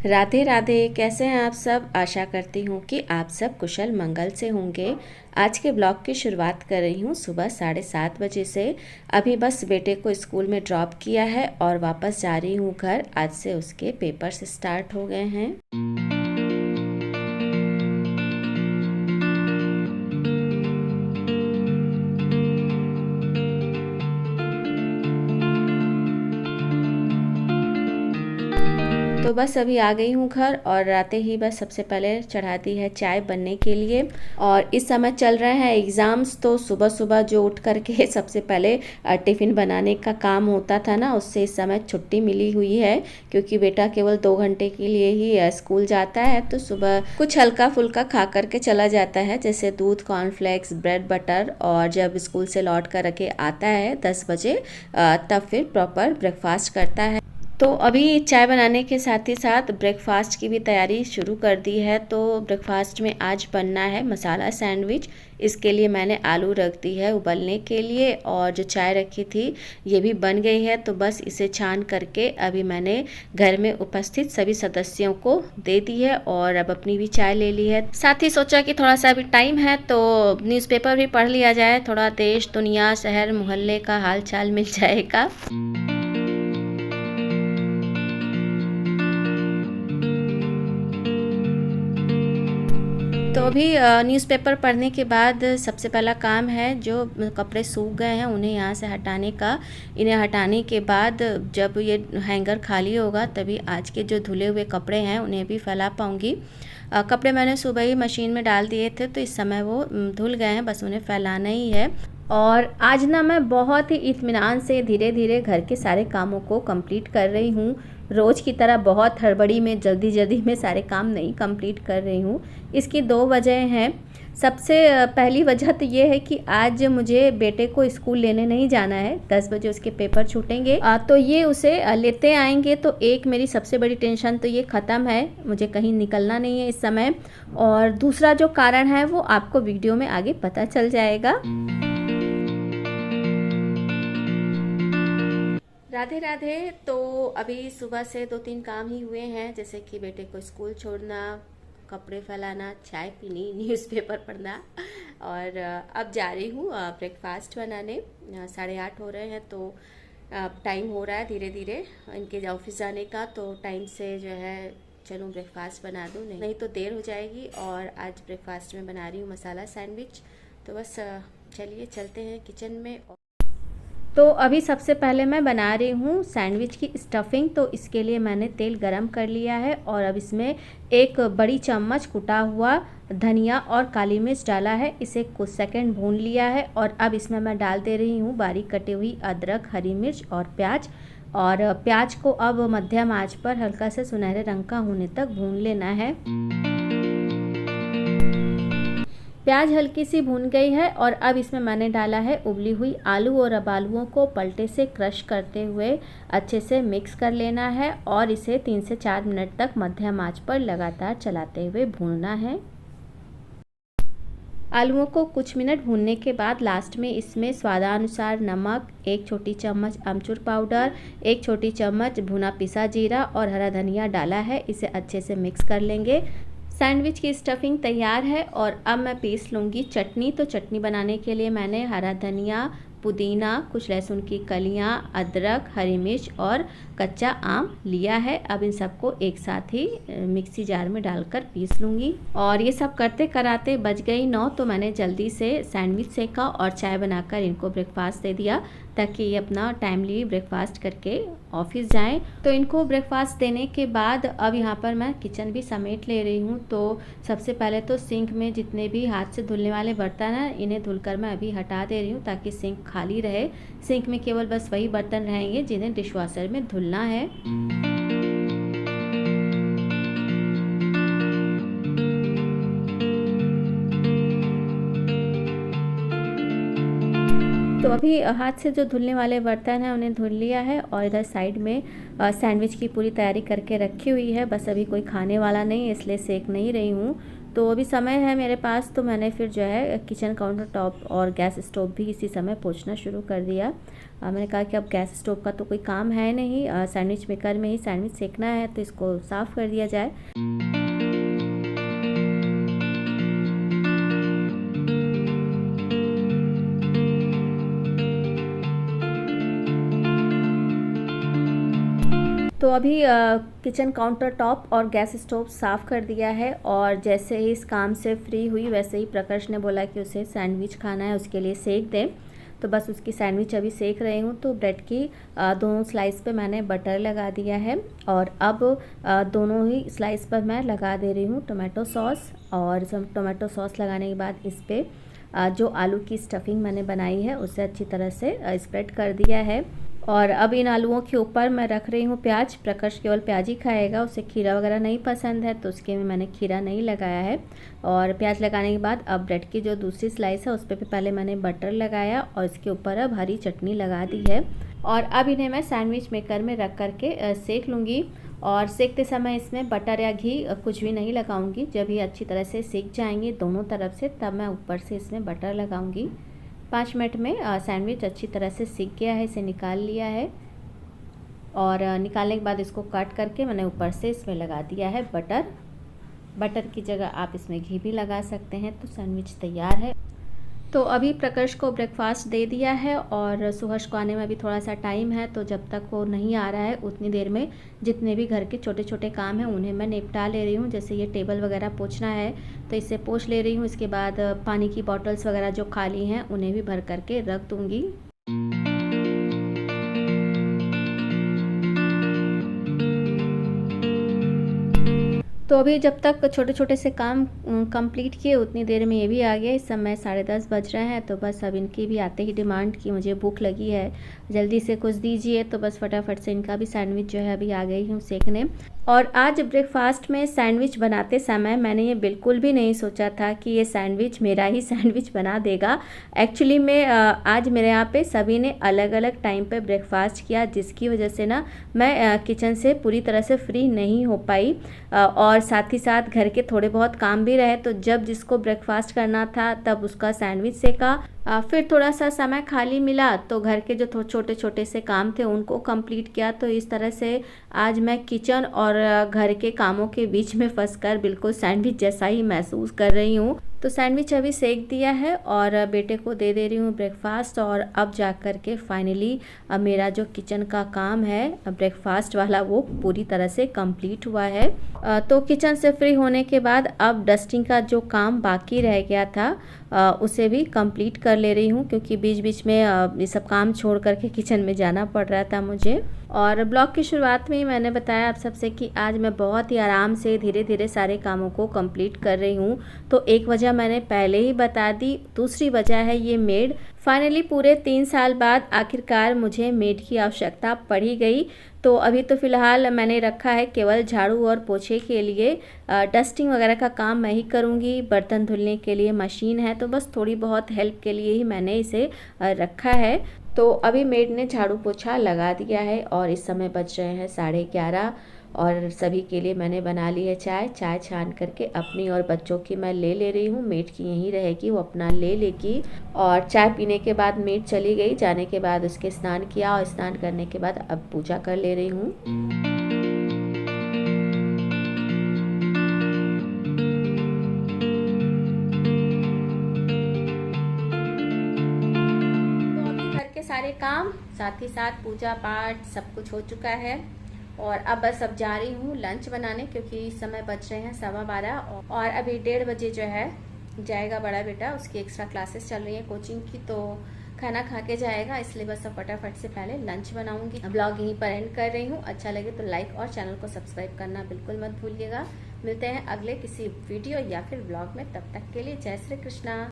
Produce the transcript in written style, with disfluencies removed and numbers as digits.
राधे राधे। कैसे हैं आप सब? आशा करती हूँ कि आप सब कुशल मंगल से होंगे। आज के ब्लॉग की शुरुआत कर रही हूँ सुबह 7:30 बजे से। अभी बस बेटे को स्कूल में ड्रॉप किया है और वापस जा रही हूँ घर। आज से उसके पेपर्स स्टार्ट हो गए हैं। तो बस अभी आ गई हूँ घर और आते ही बस सबसे पहले चढ़ा दी है चाय बनने के लिए। और इस समय चल रहे हैं एग्ज़ाम्स, तो सुबह सुबह जो उठ करके सबसे पहले टिफ़िन बनाने का काम होता था ना, उससे इस समय छुट्टी मिली हुई है क्योंकि बेटा केवल 2 घंटे के लिए ही स्कूल जाता है। तो सुबह कुछ हल्का फुल्का खा करके चला जाता है, जैसे दूध, कॉर्नफ्लेक्स, ब्रेड बटर। और जब स्कूल से लौट कर के आता है 10 बजे, तब फिर प्रॉपर ब्रेकफास्ट करता है। तो अभी चाय बनाने के साथ ही साथ ब्रेकफास्ट की भी तैयारी शुरू कर दी है। तो ब्रेकफास्ट में आज बनना है मसाला सैंडविच। इसके लिए मैंने आलू रख दी है उबलने के लिए, और जो चाय रखी थी ये भी बन गई है। तो बस इसे छान करके अभी मैंने घर में उपस्थित सभी सदस्यों को दे दी है और अब अपनी भी चाय ले ली है। साथ ही सोचा कि थोड़ा सा अभी टाइम है तो न्यूज़पेपर भी पढ़ लिया जाए, थोड़ा देश दुनिया शहर मोहल्ले का हाल चाल मिल जाएगा। तो अभी न्यूज़पेपर पढ़ने के बाद सबसे पहला काम है, जो कपड़े सूख गए हैं उन्हें यहाँ से हटाने का। इन्हें हटाने के बाद जब ये हैंगर खाली होगा तभी आज के जो धुले हुए कपड़े हैं उन्हें भी फैला पाऊँगी। कपड़े मैंने सुबह ही मशीन में डाल दिए थे तो इस समय वो धुल गए हैं, बस उन्हें फैलाना ही है। और आज ना मैं बहुत ही इत्मीनान से धीरे धीरे घर के सारे कामों को कंप्लीट कर रही हूँ। रोज़ की तरह बहुत हड़बड़ी में जल्दी जल्दी में सारे काम नहीं कंप्लीट कर रही हूँ। इसकी 2 वजह हैं। सबसे पहली वजह तो ये है कि आज मुझे बेटे को स्कूल लेने नहीं जाना है। 10 बजे उसके पेपर छूटेंगे, तो ये उसे लेते आएंगे। तो एक मेरी सबसे बड़ी टेंशन तो ये ख़त्म है, मुझे कहीं निकलना नहीं है इस समय। और दूसरा जो कारण है वो आपको वीडियो में आगे पता चल जाएगा। राधे राधे। तो अभी सुबह से 2-3 काम ही हुए हैं, जैसे कि बेटे को स्कूल छोड़ना, कपड़े फैलाना, चाय पीनी, न्यूज़पेपर पढ़ना। और अब जा रही हूँ ब्रेकफास्ट बनाने। 8:30 हो रहे हैं तो टाइम हो रहा है धीरे धीरे इनके ऑफिस जाने का। तो टाइम से जो है चलूँ ब्रेकफास्ट बना दूँ, नहीं तो देर हो जाएगी। और आज ब्रेकफास्ट में बना रही हूँ मसाला सैंडविच। तो बस चलिए चलते हैं किचन में। तो अभी सबसे पहले मैं बना रही हूँ सैंडविच की स्टफिंग। तो इसके लिए मैंने तेल गरम कर लिया है और अब इसमें 1 बड़ी चम्मच कुटा हुआ धनिया और काली मिर्च डाला है। इसे कुछ सेकंड भून लिया है और अब इसमें मैं डाल दे रही हूँ बारीक कटी हुई अदरक, हरी मिर्च और प्याज। और प्याज को अब मध्यम आंच पर हल्का से सुनहरे रंग का होने तक भून लेना है। प्याज हल्की सी भून गई है और अब इसमें मैंने डाला है उबली हुई आलू, और अब आलूओं को पलटे से क्रश करते हुए अच्छे से मिक्स कर लेना है और इसे 3 से 4 मिनट तक मध्यम आंच पर लगातार चलाते हुए भूनना है। आलूओं को कुछ मिनट भूनने के बाद लास्ट में इसमें स्वादानुसार नमक, 1 छोटी चम्मच अमचूर पाउडर, 1 छोटी चम्मच भुना पिसा जीरा और हरा धनिया डाला है। इसे अच्छे से मिक्स कर लेंगे। सैंडविच की स्टफिंग तैयार है और अब मैं पीस लूँगी चटनी। तो चटनी बनाने के लिए मैंने हरा धनिया, पुदीना, कुछ लहसुन की कलियाँ, अदरक, हरी मिर्च और कच्चा आम लिया है। अब इन सबको एक साथ ही मिक्सी जार में डालकर पीस लूँगी। और ये सब करते कराते बज गई 9, तो मैंने जल्दी से सैंडविच सेका और चाय बनाकर इनको ब्रेकफास्ट दे दिया ताकि ये अपना टाइमली ब्रेकफास्ट करके ऑफिस जाएं। तो इनको ब्रेकफास्ट देने के बाद अब यहाँ पर मैं किचन भी समेट ले रही हूँ। तो सबसे पहले तो सिंक में जितने भी हाथ से धुलने वाले बर्तन हैं इन्हें धुलकर मैं अभी हटा दे रही हूँ ताकि सिंक खाली रहे। सिंक में केवल बस वही बर्तन रहेंगे जिन्हें डिशवॉशर में धुलना है। तो अभी हाथ से जो धुलने वाले बर्तन हैं उन्हें धुल लिया है और इधर साइड में सैंडविच की पूरी तैयारी करके रखी हुई है। बस अभी कोई खाने वाला नहीं है इसलिए सेक नहीं रही हूँ। तो अभी समय है मेरे पास, तो मैंने फिर जो है किचन काउंटर टॉप और गैस स्टोव भी इसी समय पोंछना शुरू कर दिया। मैंने कहा कि अब गैस स्टोव का तो कोई काम है नहीं, सैंडविच मेकर में ही सैंडविच सेकना है, तो इसको साफ़ कर दिया जाए। तो अभी किचन काउंटर टॉप और गैस स्टोव साफ़ कर दिया है, और जैसे ही इस काम से फ्री हुई वैसे ही प्रकाश ने बोला कि उसे सैंडविच खाना है, उसके लिए सेक दें। तो बस उसकी सैंडविच अभी सेक रही हूँ। तो ब्रेड की दोनों स्लाइस पे मैंने बटर लगा दिया है, और अब दोनों ही स्लाइस पर मैं लगा दे रही हूँ टोमेटो सॉस। और सब टोमेटो सॉस लगाने के बाद इस पर जो आलू की स्टफिंग मैंने बनाई है उसे अच्छी तरह से स्प्रेड कर दिया है। और अब इन आलूओं के ऊपर मैं रख रही हूँ प्याज। प्रकाश केवल प्याज ही खाएगा, उसे खीरा वगैरह नहीं पसंद है, तो उसके में मैंने खीरा नहीं लगाया है। और प्याज लगाने के बाद अब ब्रेड की जो दूसरी स्लाइस है उस पर भी पहले मैंने बटर लगाया, और इसके ऊपर अब हरी चटनी लगा दी है। और अब इन्हें मैं सैंडविच मेकर में रख करके सेक लूँगी। और सेकते समय इसमें बटर या घी कुछ भी नहीं लगाऊंगी। जब ये अच्छी तरह से सेक जाएंगे दोनों तरफ से, तब मैं ऊपर से इसमें बटर लगाऊंगी। 5 मिनट में सैंडविच अच्छी तरह से सीख गया है, इसे निकाल लिया है। और निकालने के बाद इसको काट करके मैंने ऊपर से इसमें लगा दिया है बटर। बटर की जगह आप इसमें घी भी लगा सकते हैं। तो सैंडविच तैयार है। तो अभी प्रकाश को ब्रेकफास्ट दे दिया है, और सुहर्ष को आने में अभी थोड़ा सा टाइम है, तो जब तक वो नहीं आ रहा है उतनी देर में जितने भी घर के छोटे छोटे काम हैं उन्हें मैं निपटा ले रही हूँ। जैसे ये टेबल वगैरह पोंछना है तो इसे पोंछ ले रही हूँ। इसके बाद पानी की बॉटल्स वगैरह जो खाली हैं उन्हें भी भर करके रख दूँगी। तो अभी जब तक छोटे छोटे से काम कंप्लीट किए उतनी देर में ये भी आ गया। इस समय 10:30 बज रहे हैं। तो बस अब इनकी भी आते ही डिमांड की मुझे भूख लगी है, जल्दी से कुछ दीजिए। तो बस फटाफट से इनका भी सैंडविच जो है अभी आ गई हूँ सेकने। और आज ब्रेकफास्ट में सैंडविच बनाते समय मैंने ये बिल्कुल भी नहीं सोचा था कि ये सैंडविच मेरा ही सैंडविच बना देगा। एक्चुअली में आज मेरे यहाँ पे सभी ने अलग अलग टाइम पे ब्रेकफास्ट किया, जिसकी वजह से ना मैं किचन से पूरी तरह से फ्री नहीं हो पाई। और साथ ही साथ घर के थोड़े बहुत काम भी रहे, तो जब जिसको ब्रेकफास्ट करना था तब उसका सैंडविच सेका। फिर थोड़ा सा समय खाली मिला तो घर के जो छोटे छोटे से काम थे उनको कंप्लीट किया। तो इस तरह से आज मैं किचन और घर के कामों के बीच में फंसकर बिल्कुल सैंडविच जैसा ही महसूस कर रही हूँ। तो सैंडविच अभी सेक दिया है और बेटे को दे रही हूँ ब्रेकफास्ट। और अब जा कर के फाइनली मेरा जो किचन का काम है ब्रेकफास्ट वाला वो पूरी तरह से कंप्लीट हुआ है। तो किचन से फ्री होने के बाद अब डस्टिंग का जो काम बाकी रह गया था उसे भी कंप्लीट कर ले रही हूँ, क्योंकि बीच बीच में ये सब काम छोड़ करके किचन में जाना पड़ रहा था मुझे। और ब्लॉग की शुरुआत में ही मैंने बताया आप सबसे कि आज मैं बहुत ही आराम से धीरे धीरे सारे कामों को कंप्लीट कर रही हूँ। तो एक वजह मैंने पहले ही बता दी, दूसरी वजह है ये मेड। फाइनली पूरे 3 साल बाद आखिरकार मुझे मेड की आवश्यकता पड़ी गई। तो अभी तो फ़िलहाल मैंने रखा है केवल झाड़ू और पोछे के लिए। डस्टिंग वगैरह का काम मैं ही करूँगी। बर्तन धुलने के लिए मशीन है, तो बस थोड़ी बहुत हेल्प के लिए ही मैंने इसे रखा है। तो अभी मेड ने झाड़ू पोछा लगा दिया है और इस समय बज रहे हैं 11:30। और सभी के लिए मैंने बना ली है चाय छान करके अपनी और बच्चों की मैं ले रही हूँ। मेड की यहीं रहेगी, वो अपना ले लेगी। और चाय पीने के बाद मेड चली गई। जाने के बाद उसके स्नान किया और स्नान करने के बाद अब पूजा कर ले रही हूँ। सारे काम साथ ही साथ पूजा पाठ सब कुछ हो चुका है। और अब बस अब जा रही हूँ लंच बनाने, क्योंकि इस समय बज रहे हैं 12:15 और अभी 1:30 बजे जो है जाएगा बड़ा बेटा। उसकी एक्स्ट्रा क्लासेस चल रही हैं कोचिंग की, तो खाना खा के जाएगा। इसलिए बस अब फटाफट से पहले लंच बनाऊंगी। ब्लॉग यहीं पर एंड कर रही हूँ। अच्छा लगे तो लाइक और चैनल को सब्सक्राइब करना बिल्कुल मत भूलिएगा। मिलते हैं अगले किसी वीडियो या फिर ब्लॉग में, तब तक के लिए जय श्री कृष्णा।